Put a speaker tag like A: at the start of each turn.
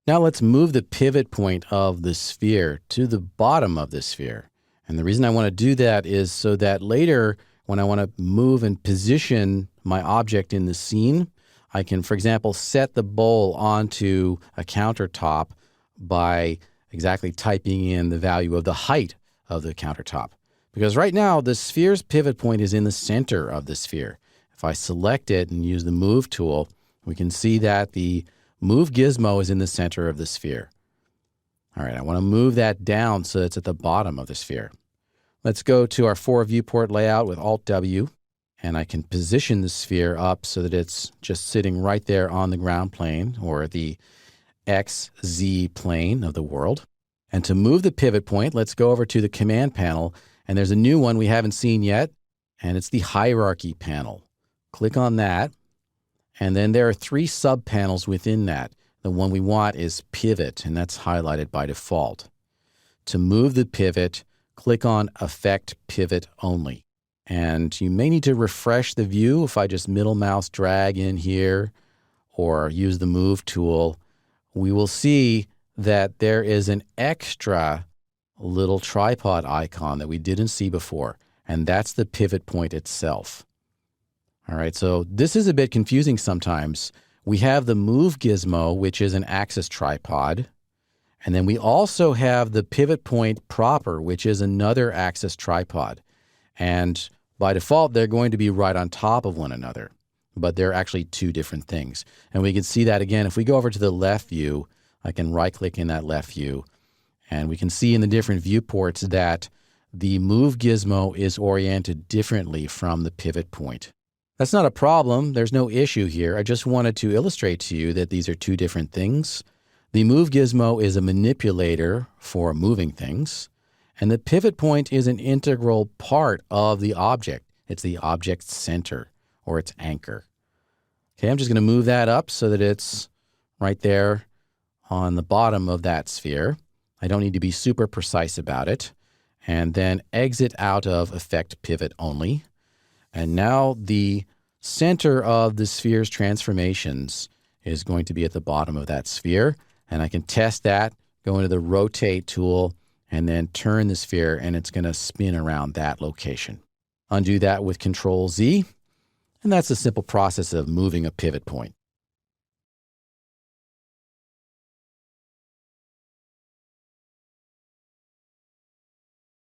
A: Now let's move the pivot point of the sphere to the bottom of the sphere. And the reason I want to do that is so that later when I want to move and position my object in the scene, I can, for example, set the bowl onto a countertop by exactly typing in the value of the height of the countertop. Because right now the sphere's pivot point is in the center of the sphere. If I select it and use the Move tool, we can see that the Move gizmo is in the center of the sphere. All right, I want to move that down so it's at the bottom of the sphere. Let's go to our 4 viewport layout with Alt-W, and I can position the sphere up so that it's just sitting right there on the ground plane, or the XZ plane of the world. And to move the pivot point, let's go over to the Command panel, and there's a new one we haven't seen yet, and it's the Hierarchy panel. Click on that. And then there are 3 sub-panels within that. The one we want is Pivot, and that's highlighted by default. To move the pivot, click on Affect Pivot Only. And you may need to refresh the view if I just middle mouse drag in here or use the Move tool. We will see that there is an extra little tripod icon that we didn't see before, and that's the pivot point itself. All right, so this is a bit confusing sometimes. We have the Move gizmo, which is an axis tripod. And then we also have the pivot point proper, which is another axis tripod. And by default, they're going to be right on top of one another. But they're actually 2 different things. And we can see that again. If we go over to the left view, I can right-click in that left view. And we can see in the different viewports that the Move gizmo is oriented differently from the pivot point. That's not a problem. There's no issue here. I just wanted to illustrate to you that these are 2 different things. The Move gizmo is a manipulator for moving things, and the pivot point is an integral part of the object. It's the object's center, or its anchor. Okay, I'm just going to move that up so that it's right there on the bottom of that sphere. I don't need to be super precise about it. And then exit out of Affect Pivot Only. And now the center of the sphere's transformations is going to be at the bottom of that sphere. And I can test that, go into the Rotate tool, and then turn the sphere, and it's going to spin around that location. Undo that with Control-Z, and that's the simple process of moving a pivot point.